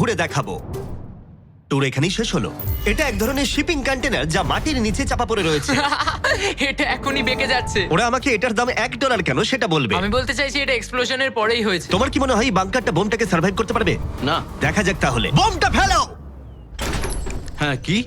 ঘুরে দেখাবো। ট্যুর এখানেই শেষ হলো। এটা এক ধরনের শিপিং কন্টেনার যা মাটির নিচে চাপা পড়ে রয়েছে। এটা এখনই বেঁকে যাচ্ছে। ওরা আমাকে এটার দাম $1 কেন সেটা বলবে। আমি বলতে চাইছি এটা এক্সপ্লোশনের পরেই হয়েছে। তোমার কি মনে হয় এই বাংকারটা বোমটাকে সার্ভাইভ করতে পারবে? না। দেখা যাক তাহলে। বোমটা ফেলো। হ্যাঁ, কি?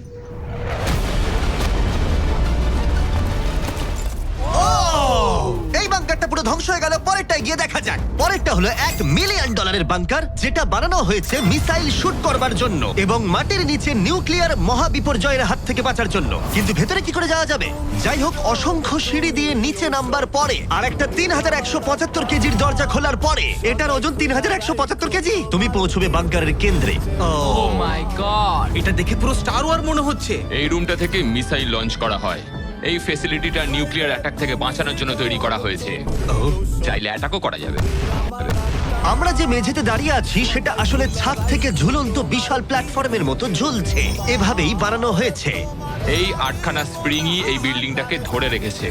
এই বাংকারটা পুরো ধ্বংস হয়ে গেল। পরেরটা গিয়ে দেখা যাক। পরেরটা হলো $1 মিলিয়ন বাংকার, যেটা বানানো হয়েছে মিসাইল শুট করবার জন্য এবং মাটির নিচে নিউক্লিয়ার মহাবিপর্যয়ের হাত থেকে বাঁচার জন্য। কিন্তু ভেতরে কি করে যাওয়া যাবে? যাই হোক, অসংখ্য সিঁড়ি দিয়ে নিচে নামবার পরে আর একটা 3175 কেজির দরজা খোলার পরে এটার ওজন 3175 কেজি। তুমি পৌঁছবে বাংকারের কেন্দ্রে। ও মাই গড! এটা দেখে পুরো স্টার ওয়ার মনে হচ্ছে। এই রুমটা থেকে মিসাইল লঞ্চ করা হয়। এই ফ্যাসিলিটিটা নিউক্লিয়ার অ্যাটাক থেকে বাঁচানোর জন্য তৈরি করা হয়েছে। চাইলে অ্যাটাকও করা যাবে। আমরা যে মেঝেতে দাঁড়িয়ে আছি সেটা আসলে ছাদ থেকে ঝুলন্ত বিশাল প্ল্যাটফর্মের মতো ঝুলছে। এভাবেই বানানো হয়েছে। এই 8খানা স্প্রিংই এই বিল্ডিংটাকে ধরে রেখেছে।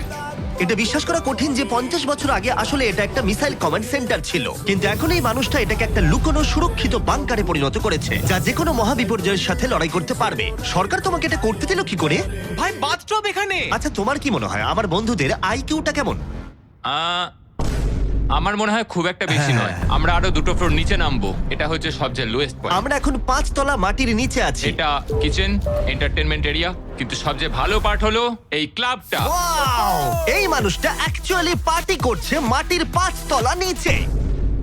এটা বিশ্বাস করা কঠিন যে 50 বছর আগে আসলে এটা একটা মিসাইল কমান্ড সেন্টার ছিল, কিন্তু এখন এই মানুষটা এটাকে একটা লুকোনো সুরক্ষিত বাংকারে পরিণত করেছে, যা যে কোনো মহাবিপর্যয়ের সাথে লড়াই করতে পারবে। সরকার তোমাকে এটা করতে দিল কি করে? ভাই বাথটব এখানে। আচ্ছা, তোমার কি মনে হয় আমার বন্ধুদের আইকিউটা কেমন? আমার মনে হয় খুব একটা বেশি নয়। আমরা আরো 2টো ফ্লোর নিচে নামবো। এটা হচ্ছে সবচেয়ে লোয়েস্ট পয়েন্ট। আমরা এখন 5 তলা মাটির নিচে আছি। এটা কিচেন, এন্টারটেনমেন্ট এরিয়া, কিন্তু সবচেয়ে ভালো পার্ট হলো এই ক্লাবটা। Wow! এই মানুষটা অ্যাকচুয়ালি পার্টি করছে মাটির 5 তলা নিচে।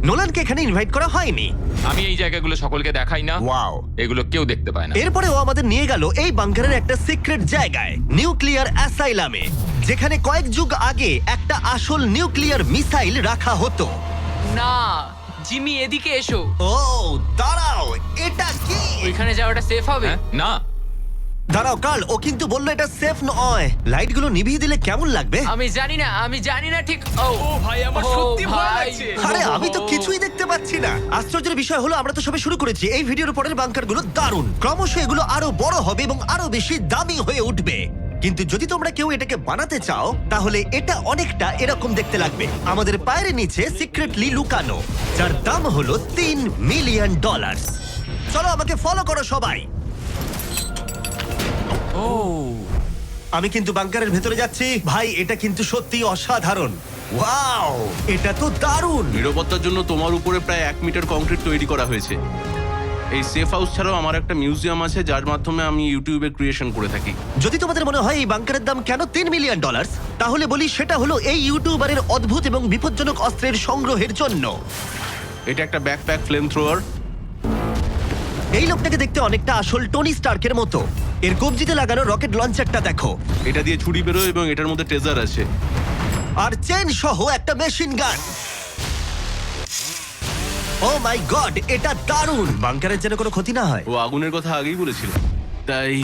নোলানকে এখানে ইনভাইট করা হয়নি। আমি এই জায়গাগুলো সকলকে দেখাই না। Wow! এগুলো কেউ দেখতে পায় না। এরপরে ও আমাদের নিয়ে গেল এই বাংকারের একটা সিক্রেট জায়গায়, নিউক্লিয়ার অ্যাসাইলামে, যেখানে কয়েক যুগ আগে একটা আসল নিউক্লিয়ার মিসাইল রাখা হতো। না, জিমি এদিকে এসো। ও দাঁড়াও, এটা কি? ওইখানে যাওয়াটা সেফ হবে? হ্যাঁ? না, দাঁড়াও কার্ল, ও কিন্তু বললো এটা সেফ নয়। লাইটগুলো নিভিয়ে দিলে কেমন লাগবে? আমি জানি না ঠিক। ও ভাই, আমার সত্যি ভয় লাগছে। আরে আমি তো কিছুই দেখতে পাচ্ছি না। আশ্চর্যের বিষয় হলো আমরা তো সবে শুরু করেছি। এই ভিডিওর পরের বাংকারগুলো দারুণ। ক্রমশ এগুলো আরো বড় হবে এবং আরো বেশি দামি হয়ে উঠবে। কিন্তু যদি তোমরা কেউ এটাকে বানাতে চাও তাহলে এটা অনেকটা এরকম দেখতে লাগবে। আমাদের পায়ের নিচে সিক্রেটলি লুকানো, যার দাম হলো $3 মিলিয়ন। চলো আমাকে ফলো করো সবাই। আমি কিন্তু বাংকারের ভেতরে যাচ্ছি। ভাই, এটা কিন্তু সত্যি অসাধারণ। ওয়াও, এটা তো দারুণ। নিরাপত্তার জন্য তোমার উপরে প্রায় 1 মিটার কংক্রিট তৈরি করা হয়েছে। এই সেফ হাউস ছাড়াও আমার একটা মিউজিয়াম আছে, যার মাধ্যমে আমি ইউটিউবে ক্রিয়েশন করে থাকি। যদি তোমাদের মনে হয় এই বাংকারের দাম কেন $3 মিলিয়ন, তাহলে বলি সেটা হলো এই ইউটিউবারের অদ্ভুত এবং বিপজ্জনক অস্ত্রের সংগ্রহের জন্য। এটা একটা ব্যাকপ্যাক ফ্লেম থ্রোয়ার। এই লোকটাকে দেখতে অনেকটা আসল টনি স্টার্কের মতো। এর কবজিতে লাগানো রকেট লঞ্চারটা দেখো, এটা দিয়ে ছুরি বেরোয় এবং এটার মধ্যে ট্রেজার আছে। আর চেন সহ একটা machine gun. O my god, এটা দারুণ। বাংকারের যেন কোনো ক্ষতি না হয়। ও আগুনের কথা আগেই বলেছিল, তাই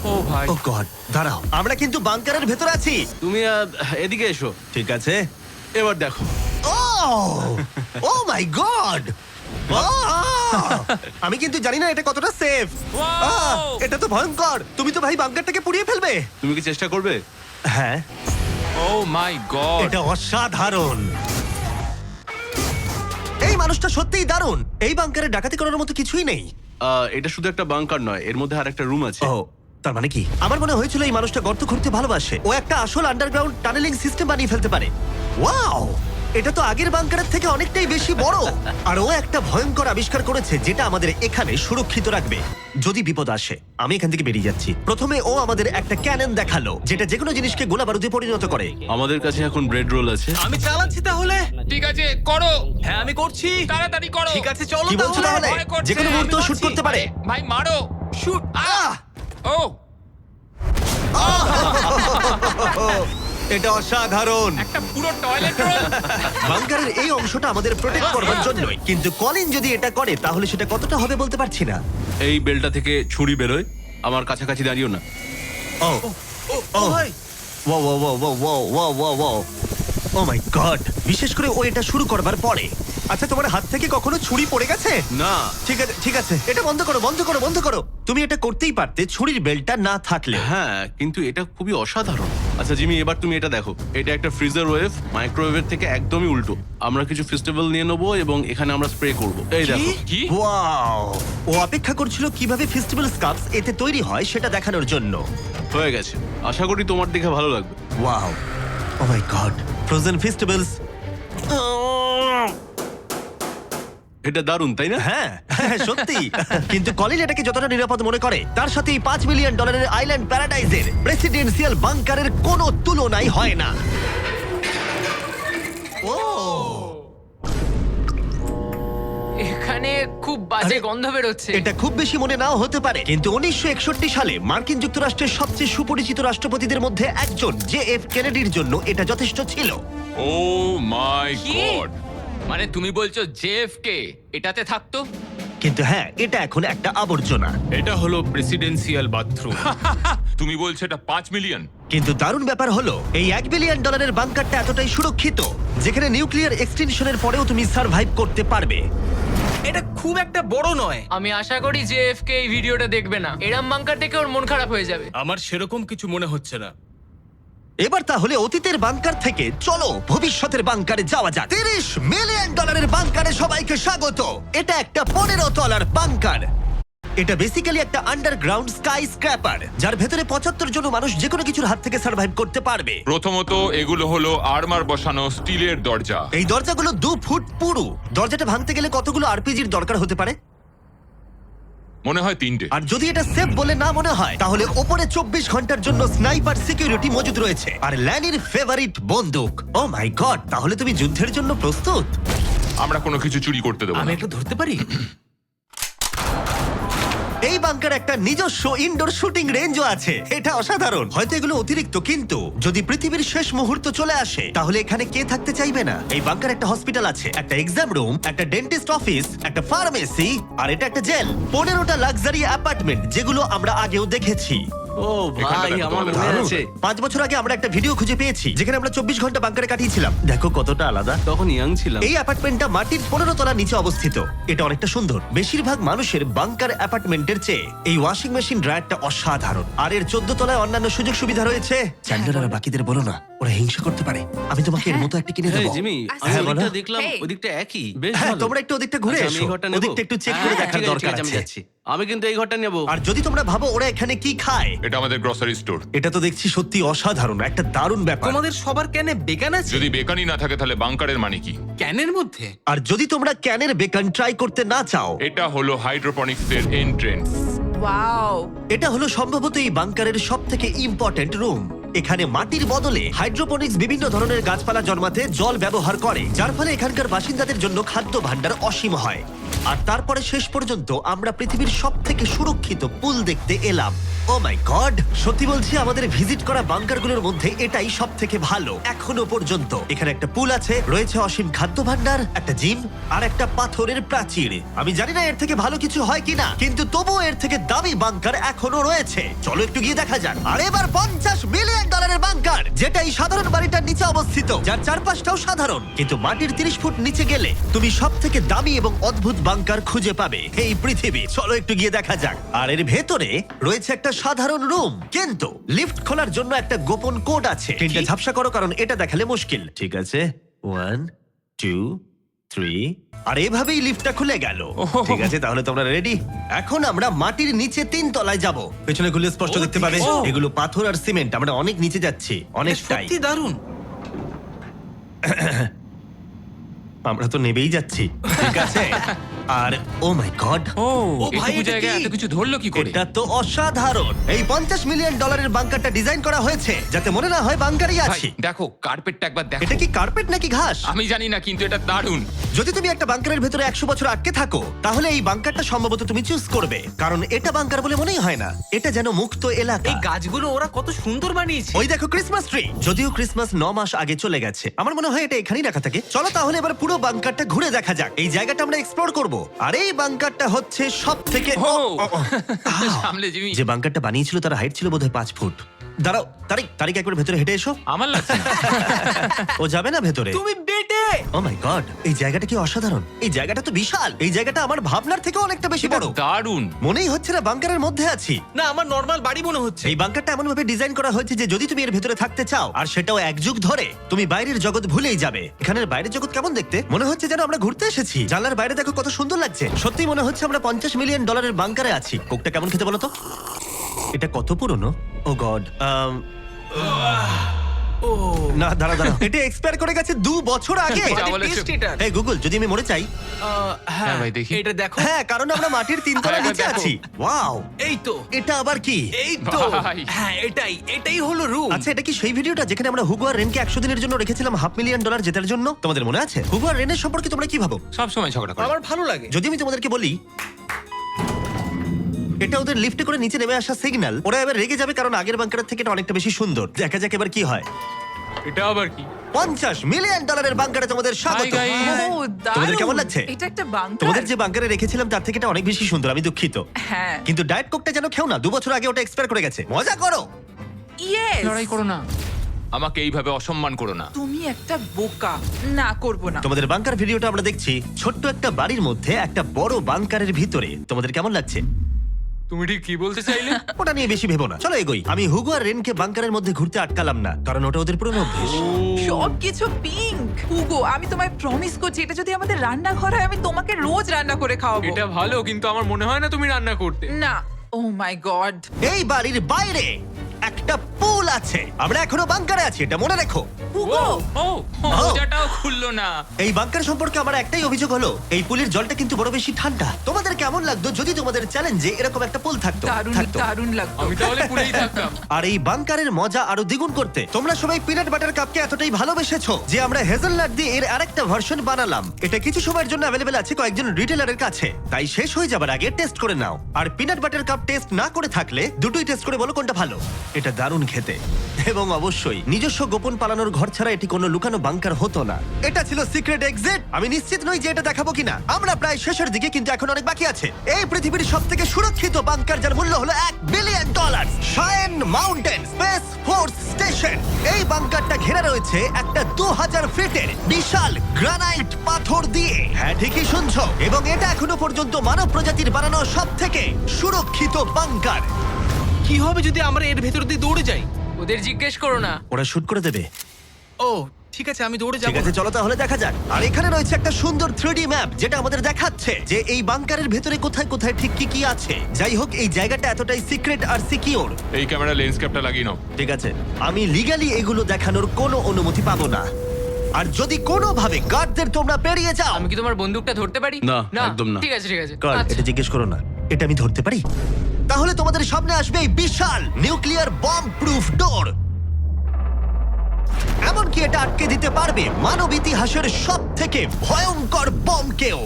ও ভাই, ও গড, দাঁড়াও, আমরা কিন্তু বাংকারের ভেতর আছি। তুমি এদিকে এসো। ঠিক আছে। এবার দেখো। ও মাই গড, আমি কিন্তু জানি না এটা কতটা সেফ। এটা তো ভয়ঙ্কর। তুমি তো ভাই বাংকারটাকে পুড়িয়ে ফেলবে। তুমি কি চেষ্টা করবে? হ্যাঁ, ও মাই গড। এটা অসাধারণ। এই মানুষটা সত্যিই দারুণ। এই বাংকারে ডাকাতি করার মতো কিছুই নেই। এটা শুধু একটা বাংকার নয়, এর মধ্যে আর একটা রুম আছে। ও, তার মানে কি? আমার মনে হয়েছিল এই মানুষটা গর্ত খুঁড়তে ভালোবাসে। ও একটা আসল আন্ডারগ্রাউন্ড টানেলিং সিস্টেম বানিয়ে ফেলতে পারে। ওয়াও, এটা তো আগের বাংকারের থেকে অনেকটাই বেশি বড়। আর ও একটা ভয়ঙ্কর আবিষ্কার করেছে যেটা আমাদের এখানে সুরক্ষিত রাখবে যদি বিপদ আসে। আমি এখান থেকে বেরিয়ে যাচ্ছি। প্রথমে ও আমাদের একটা ক্যানন দেখালো, যেটা যেকোনো জিনিসকে গোলা বারুদে পরিণত করে। আমাদের কাছে এখন ব্রেড রোল আছে। আমি চালাচ্ছি তাহলে। ঠিক আছে, করো। হ্যাঁ, আমি করছি। তাড়াতাড়ি করো। ঠিক আছে, চলো কি বলছো তাহলে? ভয় করছে। যেকোনো মুহূর্তে আমি শুট পারছি। করতে পারে। ভাই মারো। শুট। ও এটা অসাধারণ। একটা পুরো টয়লেট রোল। বাংকারের এই অংশটা আমাদের প্রোটেক্ট করবার জন্যই, কিন্তু কলিন যদি এটা করে তাহলে সেটা কতটা হবে বলতে পারছি না। এই বেলটা থেকে ছুরি বেরোয়। আমার কাছাকাছি দাঁড়িও না। ও ও ভাই, wow wow wow wow wow wow wow, oh my god. বিশেষ করে ও এটা শুরু করবার পরে আচ্ছা, তোমার হাত থেকে কখনো ছুরি পড়ে গেছে? না, ঠিক আছে, ঠিক আছে, এটা বন্ধ করো, বন্ধ করো, বন্ধ করো। তুমি এটা করতেই পারতে ছুরির বেল্টটা না থাকলে। হ্যাঁ, কিন্তু এটা খুবই অসাধারণ। আচ্ছা জিমি, এবার তুমি এটা দেখো। এটা একটা ফ্রিজার ওয়েভ, মাইক্রোওয়েভের থেকে একদমই উল্টো। আমরা কিছু ফেস্টিভ্যাল নিয়ে নেবো এবং এখানে আমরা স্প্রে করব। এই দেখো। কি? ওয়াও! ও অপেক্ষা করছিল কিভাবে ফেস্টিভ্যাল স্কাপস এতে তৈরি হয় সেটা দেখানোর জন্য। হয়ে গেছে, আশা করি তোমার দেখে ভালো লাগবে। Wow! Oh my god! Frozen festivals. এটা দারুণ, তাই না? হ্যাঁ, হ্যাঁ, সত্যি। কিন্তু কলিন এটাকে যতটা নিরাপদ মনে করে, তার সাথে এই $5 মিলিয়ন আইল্যান্ড প্যারাডাইজের প্রেসিডেন্সিয়াল বাংকারের কোনো তুলনাই হয় না। ও! এখানে খুব বাজে গন্ধ বেরোচ্ছে। এটা খুব বেশি মনে নাও হতে পারে, কিন্তু 1961 সালে মার্কিন যুক্তরাষ্ট্রের সবচেয়ে সুপরিচিত রাষ্ট্রপতিদের মধ্যে একজন JF কেনেডির জন্য এটা যথেষ্ট ছিল। ও মাই কি? গড! মানে তুমি বলছো জেএফকে এটাতে থাকতো? কিন্তু হ্যাঁ, এটা এখন একটা আবর্জনা। এটা হলো প্রেসিডেন্সিয়াল বাথরুম। তুমি বলছো এটা 5 মিলিয়ন? কিন্তু দারুণ ব্যাপার হলো এই $1 বিলিয়ন বাংকারটা এতটাই সুরক্ষিত যেখানে নিউক্লিয়ার এক্সটেনশনের পরেও তুমি সার্ভাইভ করতে পারবে। এটা খুব একটা বড় নয়। আমি আশা করি যে এফকে এই ভিডিওটা দেখবে না। এরম বাঙ্কার দেখে ওর মন খারাপ হয়ে যাবে। আমার সেরকম কিছু মনে হচ্ছে না। এবার তাহলে অতীতের বাংকার থেকে চলো ভবিষ্যতের বাংকারে যাওয়া যাক। $30 মিলিয়ন বাংকারে সবাইকে স্বাগত। এটা একটা 15 তলার বাংকার। এটা বেসিক্যালি একটা আন্ডারগ্রাউন্ড স্কাই স্ক্র্যাপার, যার ভেতরে 75 জন মানুষ যে কোনো কিছুর হাত থেকে সার্ভাইভ করতে পারবে। প্রথমত এগুলো হলো আর্মার বসানো স্টিলের দরজা। এই দরজাগুলো 2 ফুট পুরু। দরজাটা ভাঙতে গেলে কতগুলো আরপিজির দরকার হতে পারে? মনে হয় 3টে। আর যদি এটা সেফ বলে না মনে হয়, তাহলে ওপরে 24 ঘন্টার জন্য স্নাইপার সিকিউরিটি মজুদ রয়েছে। আর ল্যানির ফেভারিট বন্দুক। ও মাই গড! তাহলে তুমি যুদ্ধের জন্য প্রস্তুত? আমরা কোনো কিছু চুরি করতে দেবো আমি না। একটু ধরতে পারি? এই বাংকার একটা নিজস্ব ইনডোর শুটিং রেঞ্জও আছে। এটা অসাধারণ। হয়তো এগুলো অতিরিক্ত, কিন্তু যদি পৃথিবীর শেষ মুহূর্ত চলে আসে তাহলে এখানে কে থাকতে চাইবে না? এই বাংকার একটা হসপিটাল আছে, একটা এক্সাম রুম, একটা ডেন্টিস্ট অফিস, একটা ফার্মেসি, আর এটা একটা জেল। 15টা লাক্সারি অ্যাপার্টমেন্ট, যেগুলো আমরা আগেও দেখেছি। ও ভাই, দেখো আমার তোমাদের মনে দারুণ। আছে। 5 বছর আগে আমরা একটা ভিডিও খুঁজে পেয়েছি যেখানে আমরা 24 ঘন্টা বাংকারে কাটিয়েছিলাম। দেখো কতটা আলাদা। তখন ইয়াং ছিলাম। এই অ্যাপার্টমেন্টটা মাটির 15 তলার নিচে অবস্থিত। এটা অনেকটা সুন্দর। বেশিরভাগ মানুষের বাংকার অ্যাপার্টমেন্টের চেয়ে এই ওয়াশিং মেশিন ড্রায়ারটা অসাধারণ। আর এর 14 তলায় অন্যান্য সুযোগ সুবিধা রয়েছে। চ্যান্ডলার আর বাকিদের বলো না, ওরা হিংসা করতে পারে। আমি তোমাকে এর মতো একটা কিনে এই দেবো। জিমি, আমি হ্যাঁ, বলো। ওদিকটা দেখলাম, Hey. ওদিকটা একই। বেশ হ্যাঁ, ভালো। তোমরা একটু ওদিকটা ঘুরে আচ্ছা, আমি এসো। এই ঘরটা নেবো? ওদিকটা একটু চেক করে হ্যাঁ, দেখার ঠিক আছে, দরকার ঠিক আছে, আমি আছে। যাচ্ছি। আমি কিন্তু এই ঘরটা নেবো। আর যদি তোমরা ভাবো ওরা এখানে কি খায়, এটা আমাদের গ্রসারি স্টোর। এটা তো দেখছি সত্যি অসাধারণ, একটা দারুণ ব্যাপার। তোমাদের সবার ক্যানে বেগান আছে? যদি বেকানি না থাকে তাহলে বাংকারের মানে কি? ক্যানের মধ্যে? আর যদি তোমরা ক্যানের বেকন ট্রাই করতে না চাও, এটা হলো হাইড্রোপনিক্সের এন্ট্রেন্স। ওয়াও! এটা হলো সম্ভবত এই বাংকারের সব থেকে ইম্পর্টেন্ট রুম। এখানে মাটির বদলে হাইড্রোপনিক্স বিভিন্ন ধরনের গাছপালা জন্মাতে জল ব্যবহার করে, যার ফলে এখানকার বাসিন্দাদের জন্য খাদ্য ভাণ্ডার অসীম হয়। আর তারপরে শেষ পর্যন্ত আমরা পৃথিবীর সব থেকে সুরক্ষিত পুল দেখতে এলাম। ও মাই গড! সত্যি বলছি, আমাদের ভিজিট করা বাংকারগুলোর মধ্যে এটাই সব থেকে ভালো এখনো পর্যন্ত। এখানে একটা পুল আছে, রয়েছে অসীম খাদ্য ভাণ্ডার, একটা জিম, আর একটা পাথরের প্রাচীর। আমি জানি না এর থেকে ভালো কিছু হয় কিনা, কিন্তু তবুও এর থেকে দামি বাংকার এখনো রয়েছে। চলো একটু গিয়ে দেখা যাক। আর এবার $50 মিলিয়ন বাংকার, যেটা এই সাধারণ বাড়িটার নিচে অবস্থিত, যার চারপাশটাও সাধারণ, কিন্তু মাটির 30 ফুট নিচে গেলে তুমি সব থেকে দামি এবং অদ্ভুত বাংকার খুঁজে পাবে এই পৃথিবী। চলো একটু গিয়ে দেখা যাক। আর এর ভেতরে রয়েছে একটা সাধারণ রুম, কিন্তু লিফট খোলার জন্য একটা গোপন কোড আছে। তিনটা ঝাপসা করো, কারণ এটা দেখালে মুশকিল। ঠিক আছে, 1 2 3। আর এভাবেই লিফটটা খুলে গেল। ঠিক আছে, তাহলে তোমরা রেডি? এখন আমরা মাটির নিচে 3 তলায় যাব। পেছনে খুলে স্পষ্ট দেখতে পাবে এগুলো পাথর আর সিমেন্ট। আমরা অনেক নিচে যাচ্ছি, এটা অনেকটাই। সত্যি দারুণ। আমরা তো নেবেই যাচ্ছি। ঠিক আছে। আর ও মাই গড, ও ভাই, এইটুকু এটা জায়গায় কি? এত কিছু ধরলো কি করে? এটা তো অসাধারণ। এই $50 মিলিয়ন বাংকারটা ডিজাইন করা হয়েছে যাতে মনে না হয় বাংকারই ভাই আছি। দেখো, কার্পেটটা একবার দেখো। এটা কি কার্পেট নাকি ঘাস? আমি জানি না, কিন্তু এটা দারুণ। যদি তুমি একটা বাংকারের ভেতরে 100 বছর আটকে থাকো, তাহলে এই বাংকারটা সম্ভবত তুমি চুজ করবে, কারণ এটা বাংকার বলে মনেই হয় না। এটা যেন মুক্ত এলাকা। এই গাছগুলো ওরা কত সুন্দর বানিয়েছে। ওই দেখো ক্রিসমাস ট্রি। যদিও ক্রিসমাস 9 মাস আগে চলে গেছে, আমার মনে হয় এটা এখানেই রাখা থাকে। চলো তাহলে এবার পুরো বাংকারটা ঘুরে দেখা যাক। এই জায়গাটা আমরা এক্সপ্লোর করব। আর এই বাংকারটা হচ্ছে সব থেকে সামলে জিমি। যে বাংকারটা বানিয়েছিল তার হাইট ছিল বোধহয় 5 ফুট। দাঁড়াও, তারিক তারিক একবার ভেতরে হেঁটে এসো। আমার লাগছে না। ও যাবে না ভেতরে? তুমি বেটে ও মাই গড, এই জায়গাটা কি অসাধারণ! এই জায়গাটা তো বিশাল, এই জায়গাটা আমার ভাবনার থেকে অনেকটা বেশি বড়। দারুণ। মনেই হচ্ছে না বাংকারের মধ্যে আছি। না আমার নর্মাল বাড়ি মনে হচ্ছে। এই বাংকারটা এমন ভাবে ডিজাইন করা হয়েছে যে যদি তুমি এর ভেতরে থাকতে চাও, আর সেটাও এক যুগ ধরে, তুমি বাইরের জগৎ ভুলেই যাবে। এখানের বাইরের জগৎ কেমন দেখতে? মনে হচ্ছে যেন আমরা ঘুরতে এসেছি। জানলার বাইরে দেখো কত সুন্দর লাগছে। সত্যি মনে হচ্ছে আমরা $50 মিলিয়ন বাংকারে আছি। কোকটা কেমন খেতে বলো তো? এটা কত পুরনো! ও গড, না দাঁড়া দাঁড়া, এটা এক্সপায়ার করে গেছে 2 বছর আগে। যা বলেছো। টেস্ট এটা। এই গুগল, যদি আমি মরে চাই? হ্যাঁ ভাই, দেখি। এটা দেখো। হ্যাঁ, কারণ আমরা মাটির 3 তলা একবার নিচে দেখো। আছি। ওয়াও, এই তো, এটা আবার কি? এই তো। ভাই। হ্যাঁ এটাই হলো রুম। আচ্ছা, এটা কি সেই ভিডিওটা যেখানে আমরা হুগো আর রেনকে 100 দিনের জন্য রেখেছিলাম $500 মিলিয়ন জেতার জন্য? তোমাদের মনে আছে? হুগো আর রেনের সম্পর্কে তোমরা কি ভাবো? সব সময় ঝগড়া করে। আমার ভালো লাগে। যদি আমি তোমাদেরকে বলি এটা ওদের লিফটে করে নিচে নেমে আসা সিগন্যাল, ওরা এবার রেগে যাবে কারণ আগের বাংকারের থেকে এটা অনেকটা বেশি সুন্দর। দেখা যাক এবার কি হয়। এটা আবার কি? $50 মিলিয়ন বাংকারে তোমাদের স্বাগত। Hi, guys. ও, তোমাদের দারুণ। কেমন লাগছে? এটা একটা বাংকার। তোমাদের যে বাংকারে রেখেছিলাম তার থেকে এটা অনেক বেশি সুন্দর, আমি দুঃখিত। হ্যাঁ। কিন্তু ডায়েট কোকটা যেন খেও না, 2 বছর আগে ওটা এক্সপায়ার করে গেছে। মজা করো। ইয়েস। লড়াই করো না, আমাকে এইভাবে অসম্মান করো না। তুমি একটা বোকা। না, করব না। তোমাদের বাংকার ভিডিওটা আমরা দেখছি, ছোট্ট একটা বাড়ির মধ্যে একটা বড় বাংকারের ভিতরে। তোমাদের কেমন লাগছে? তুমি ঠিক কি বলতে চাইলে? ওটা নিয়ে বেশি ভেবো না, চলো এগোই। আমি হুগো আর রেনকে বাংকারের মধ্যে ঘুরতে আটকালাম না, কারণ ওটা ওদের পুরনো অভ্যেস। সবকিছু পিঙ্ক। হুগো, আমি তোমায় প্রমিস করছি, এটা যদি আমাদের রান্নাঘর হয়, আমি তোমাকে রোজ রান্না করে খাওয়াবো। এটা ভালো, কিন্তু আমার মনে হয় না তুমি রান্না করতে। না। ও মাই গড। এই বাড়ির বাইরে একটা পুল আছে। আমরা এখনো বাংকারে আছি, এটা মনে রেখো। হুগো, ও, মোজাটাও খুললো না। এই বাংকার সম্পর্কে আমার একটাই অভিযোগ হলো, এই পুলের জলটা কিন্তু বড় বেশি ঠান্ডা। তোমাদের কেমন লাগতো যদি তোমাদের চ্যালেঞ্জে এরকম একটা পুল থাকতো? দারুণ থাকতো। দারুণ লাগতো। আমি তাহলে পুরেই থাকতাম। আর এই বাংকারের মজা আরো দ্বিগুণ করতে তোমরা সবাই পিনাট বাটার কাপকে এতটাই ভালোবেসেছো যে আমরা হেজেলনাট দিয়ে এর আরেকটা ভার্সন বানালাম। এটা কিছু সময়ের জন্য অ্যাভেলেবেল আছে কয়েকজন রিটেলারের কাছে, তাই শেষ হয়ে যাবার আগে টেস্ট করে নাও। আর পিনাট বাটার কাপ টেস্ট না করে থাকলে দুটোই টেস্ট করে বলো কোনটা ভালো। এটা দারুণ খেতে, এবং অবশ্যই নিজস্ব গোপন পালানোর ঘর ছাড়া এটি কোনো লুকানো বাংকার হতো না। এটা ছিল সিক্রেট এক্সিট। আমি নিশ্চিত নই যে এটা দেখাবো কিনা। আমরা প্রায় শেষের দিকে, কিন্তু এখন অনেক বাকি আছে। এই পৃথিবীর সবথেকে সুরক্ষিত বাংকার, যার মূল্য হলো $1 billion. শায়েন mountain space force station. এই বাংকারটা ঘেরা রয়েছে একটা 2000 ফিটের বিশাল গ্রানাইট পাথর দিয়ে। হ্যাঁ, ঠিকই শুনছো। এবং এটা এখনো পর্যন্ত মানব প্রজাতির বানানো সবথেকে সুরক্ষিত বাংকার। কি হবে যদি আমরা এর ভেতর দিয়ে দৌড়ে যাই? ওদের জিজ্ঞেস করো না। ওরা শুট করে দেবে। ও ঠিক আছে, আমি দৌড়ে ঠিক যাবো। আছে, চলো তাহলে দেখা যাক। আর এখানে রয়েছে একটা সুন্দর 3D ম্যাপ, যেটা আমাদের দেখাচ্ছে যে এই বাংকারের ভেতরে কোথায় কোথায় ঠিক কি কি আছে। যাই হোক, এই জায়গাটা এতটাই সিক্রেট আর সিকিউর। এই ক্যামেরা লেন্স ক্যাপটা লাগিয়ে নাও। ঠিক আছে, আমি লিগ্যালি এগুলো দেখানোর কোনো অনুমতি পাবো না। আর যদি কোনোভাবে গার্ডদের তোমরা পেরিয়ে যাও, আমি কি তোমার বন্দুকটা ধরতে পারি? না, একদম না। ঠিক আছে ঠিক আছে। গার্ড, আচ্ছা। এটা জিজ্ঞেস করো না। এটা আমি ধরতে পারি? তাহলে তোমাদের সামনে আসবে এই বিশাল নিউক্লিয়ার বম্ব প্রুফ ডোর। এমনকি এটা আটকে দিতে পারবে মানব ইতিহাসের সবথেকে ভয়ঙ্কর বমকেও।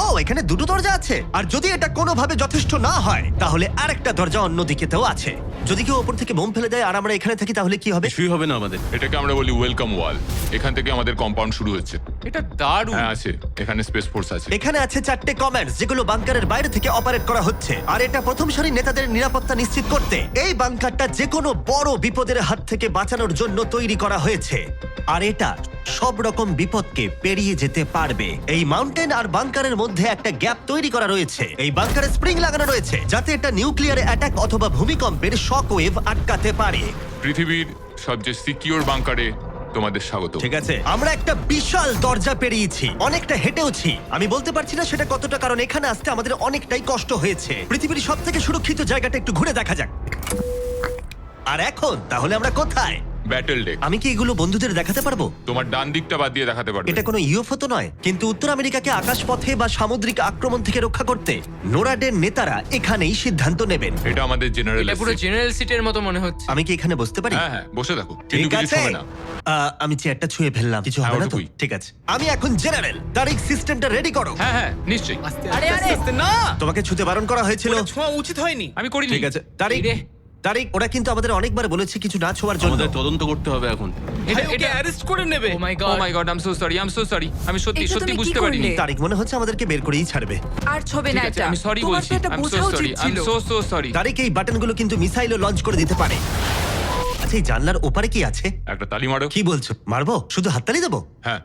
ও, এখানে দুটো দরজা আছে। আর যদি এটা কোনোভাবে যথেষ্ট না হয়, তাহলে আরেকটা দরজা অন্যদিকেতেও আছে। যদি কেউ ওপর থেকে বোম ফেলে দেয় আর আমরা এখানে থাকি, তাহলে কি হবে? কিছুই হবে না আমাদের। এটাকে আমরা বলি ওয়েলকাম ওয়াল। এখান থেকে আমাদের কম্পাউন্ড শুরু হচ্ছে। এটা দারুণ। হ্যাঁ আছে, এখানে স্পেস ফোর্স আছে। এখানে আছে 4টে কমান্ডস, যেগুলো বাংকারের বাইরে থেকে অপারেট করা হচ্ছে। আর এটা প্রথম সারির নেতাদের নিরাপত্তা নিশ্চিত করতে। এই বাংকারটা যে কোনো বড় বিপদের হাত থেকে বাঁচানোর জন্য তৈরি করা হয়েছে। আর এটা সব রকম বিপদকে পেরিয়ে যেতে পারবে। এই মাউন্টেন আর বাংকারের মধ্যে একটা গ্যাপ তৈরি করা রয়েছে। এই বাংকারে স্প্রিং লাগানো রয়েছে, যাতে এটা নিউক্লিয়ার অ্যাটাক অথবা ভূমিকম্পের শক ওয়েভ আটকাতে পারে। পৃথিবীর সবচেয়ে সিকিউর বাংকারে তোমাদের স্বাগত। ঠিক আছে, আমরা একটা বিশাল দরজা পেরিয়েছি, অনেকটা হেঁটেওছি। আমি বলতে পারছি না সেটা কতটা, কারণ এখানে আসতে আমাদের অনেকটাই কষ্ট হয়েছে। পৃথিবীর সব থেকে সুরক্ষিত জায়গাটা একটু ঘুরে দেখা যাক। আর এখন তাহলে আমরা কোথায়? Battle deck. আমি কি এগুলো বন্ধুদের দেখাতে পারবো? তোমার ডান দিকটা বাদ দিয়ে দেখাতে পারবে। এটা কোনো ইউএফও তো নয়, কিন্তু উত্তর আমেরিকাকে আকাশপথে বা সামুদ্রিক আক্রমণ থেকে রক্ষা করতে নোরাডের নেতারা এখানেই সিদ্ধান্ত নেবেন। এটা আমাদের জেনারেল। এটা পুরো জেনারেল সিটের মতো মনে হচ্ছে। আমি কি এখানে বসতে পারি? হ্যাঁ হ্যাঁ, বসে থাকো, কিন্তু ঠিক কিছু আছে। হবে না। আমি চেয়ারটা ছুঁয়ে ফেললাম, কিছু হবে হ্যাঁ, না তো? ওটুকুই। ঠিক আছে, আমি এখন জেনারেল। তারিখ সিস্টেমটা রেডি করো। হ্যাঁ হ্যাঁ, নিশ্চয়ই। আস্তে আরে, আস্তে আরে। আস্তে না, তোমাকে ছুতে বারণ করা হয়েছিল। ওটা ছোঁয়া উচিত হয়নি। আমি করিনি। ঠিক আছে, তারিখ রে। তারিখ, ওরা কিন্তু আমাদের অনেকবার বলেছে কিছু না ছোঁয়ার জন্য। আমাদের তদন্ত করতে হবে এখন। ভাই, ওকে অ্যারেস্ট করে নেবে। Oh my oh god. My god, I am so sorry, I am so sorry. আমি সত্যি এটা সত্যি তুমি কি বুঝতে পারিনি। করলে? তারিখ, মনে হচ্ছে আমাদেরকে বের করেই ছাড়বে। আর ছবে না ঠিক আছে, এটা। আমি সরি তোমার বলছি। তো এটা আই এম সো বোঝা সরি, উচিত আই এম ছিল। So sorry. তারিখ, এই বাটনগুলো কিন্তু মিসাইলও লঞ্চ করে দিতে পারে। আচ্ছা এই জানলার ওপারে কি আছে? একটা তালি মারো। কি বলছো, মারবো? শুধু হাততালি দেবো? হ্যাঁ।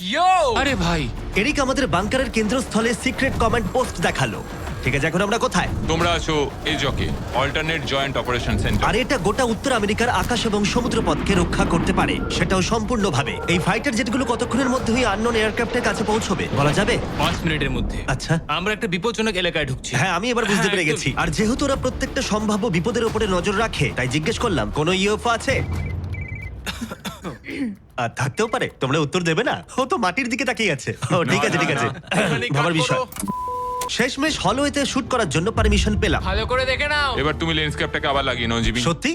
ইয়ো আরে ভাই, এরিক আমাদের বাংকারের কেন্দ্রস্থলে সিক্রেট কমান্ড পোস্ট দেখালো। ঠিক আছে, এখন আমরা কোথায়? তোমরা আছো এজকে, অল্টারনেট জয়েন্ট অপারেশন সেন্টার। আর এটা গোটা উত্তর আমেরিকার আকাশ এবং সমুদ্রপথকে রক্ষা করতে পারে, সেটাও সম্পূর্ণভাবে। এই ফাইটার জেটগুলো কতক্ষণের মধ্যে ওই আননোন এয়ারক্রাফটের কাছে পৌঁছবে বলা যাবে? 5 মিনিটের মধ্যে আচ্ছা। আমরা একটা বিপজ্জনক এলাকায় ঢুকছি। হ্যাঁ, আমি এবার বুঝতে হ্যাঁ, পেরে গেছি। আর যেহেতু ওরা প্রত্যেকটা সম্ভাব্য বিপদের উপরে নজর রাখে, তাই জিজ্ঞেস করলাম কোনো ইউএফও আছে? আর থাকতেও পারে, তোমরা উত্তর দেবে না? ও তো মাটির দিকে তাকিয়ে আছে। ও ঠিক আছে, ঠিক আছে, এখানে কাট ভাবার বিষয়। করো। শেষমেশ হলওয়েতে শুট করার জন্য পারমিশন পেলাম। ভালো করে দেখে নাও। এবার তুমি লেন্সক্যাপটাকে আবার লাগিয়ে নাও জিমি। সত্যি?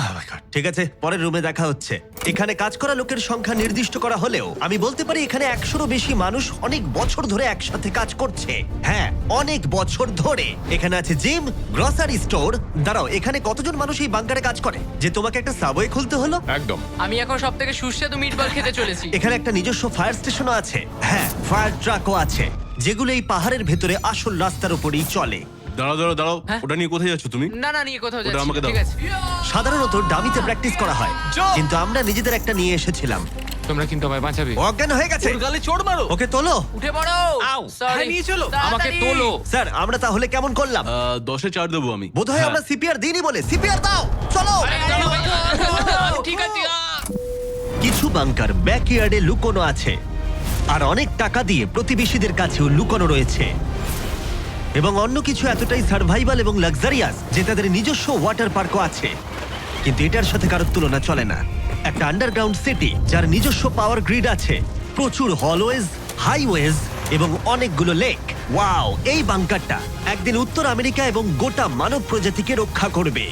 Oh my God! ঠিক আছে, পরের রুমে দেখা হচ্ছে। এখানে কাজ করা লোকের সংখ্যা নির্দিষ্ট করা হলেও আমি বলতে পারি এখানে 100রও বেশি মানুষ অনেক বছর ধরে একসাথে কাজ করছে। হ্যাঁ, অনেক বছর ধরে। এখানে আছে জিম, গ্রসারি স্টোর। দাঁড়াও, এখানে কতজন মানুষ এই বাংকারে কাজ করে যে তোমাকে একটা সাবওয়ে খুলতে হলো? একদম। আমি এখন সব থেকে সুস্বাদু মিটবল খেতে চলেছি। এখানে একটা নিজস্ব ফায়ার স্টেশনও আছে। হ্যাঁ, ফায়ার ট্রাকও আছে, যেগুলো এই পাহাড়ের ভেতরে আসল রাস্তার উপরেই চলে। দাঁড়াও দাঁড়াও দাঁড়াও, হ্যাঁ? ওটা নিয়ে কোথায় যাচ্ছ তুমি? না না, নিয়ে কোথাও ওটা যাচ্ছি আমাকে না, দাও। ঠিক আছে। সাধারণত ডামিতে প্র্যাকটিস করা হয়, কিন্তু আমরা নিজেদের একটা নিয়ে এসেছিলাম। তোমরা কিন্তু আমায় বাঁচাবে। ও অজ্ঞান হয়ে গেছে। ওর গালে চড় মারো। ওকে তোলো। উঠে পড়ো। আউ, Sorry, হ্যাঁ, নিয়ে চলো। আমাকে তাড়াতাড়ি। তোলো। স্যার, আমরা তাহলে কেমন করলাম? 10-এ 4 দেবো আমি। বোধহয় হ্যাঁ। আমরা সিপিআর দিইনি বলে সিপিআর দাও। চলো। ঠিক আছে। কিছু বাংকার ব্যাকইয়ার্ডে লুকোনো আছে, আর অনেক টাকা দিয়ে প্রতিবেশীদের কাছেও লুকোনো রয়েছে। এবং অন্য কিছু এতটাই সার্ভাইভাল এবং লাক্সারিয়াস যে তাদের নিজস্ব ওয়াটার পার্কও আছে। কিন্তু এটার সাথে কারোর তুলনা চলে না। একটা আন্ডারগ্রাউন্ড সিটি যার নিজস্ব পাওয়ার গ্রিড আছে, প্রচুর হলওয়েজ, হাইওয়েজ এবং অনেকগুলো লেক। ওয়াও, এই বাংকারটা একদিন উত্তর আমেরিকা এবং গোটা মানব প্রজাতিকে রক্ষা করবে।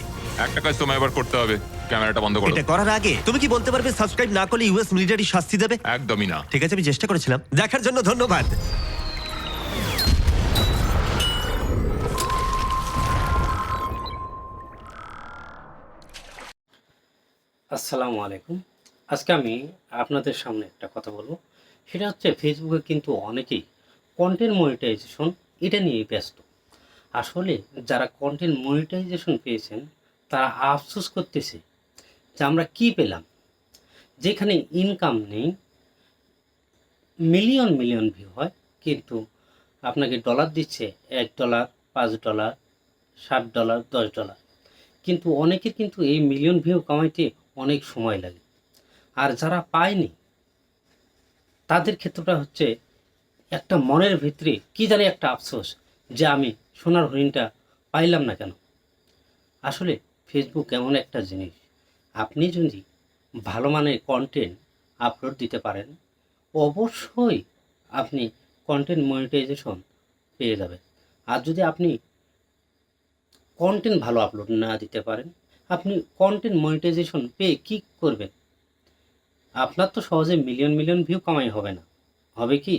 একটা কাজ তোমায় এবার করতে হবে, ক্যামেরাটা বন্ধ করো। এটা করার আগে তুমি কি বলতে পারবে সাবস্ক্রাইব না করলে ইউএস মিলিটারি শাস্তি দেবে? একদমই না। ঠিক আছে, আমি চেষ্টা করেছিলাম। দেখার জন্য ধন্যবাদ। আসসালামু আলাইকুম। আজকে আমি আপনাদের সামনে একটা কথা বলবো, সেটা হচ্ছে ফেসবুকে কিন্তু অনেকেই কন্টেন্ট মনিটাইজেশন এটা নিয়ে ব্যস্ত। আসলে যারা কন্টেন্ট মনিটাইজেশন পেয়েছেন তারা আফসোস করতেছে যে আমরা কি পেলাম, যেখানে ইনকাম নেই, মিলিয়ন মিলিয়ন ভিউ হয়, কিন্তু আপনাকে ডলার দিচ্ছে $1, $5, $7, $10। কিন্তু অনেকের কিন্তু এই মিলিয়ন ভিউ কামাইতে অনেক সময় লাগে। আর যারা পায়নি তাদের ক্ষেত্রটা হচ্ছে একটা মনের ভিতরে কি জানি একটা আফসোস যে আমি সোনার হরিণটা পাইলাম না কেন। আসলে ফেসবুক এমন একটা জিনিস, আপনি যদি ভালো মানের কন্টেন্ট আপলোড দিতে পারেন অবশ্যই আপনি কন্টেন্ট মনিটাইজেশন পেয়ে যাবেন। আর যদি আপনি কন্টেন্ট ভালো আপলোড না দিতে পারেন, আপনি কন্টেন্ট মনিটাইজেশন পেয়ে কী করবেন? আপনার তো সহজে মিলিয়ন মিলিয়ন ভিউ কামাই হবে না। হবে কি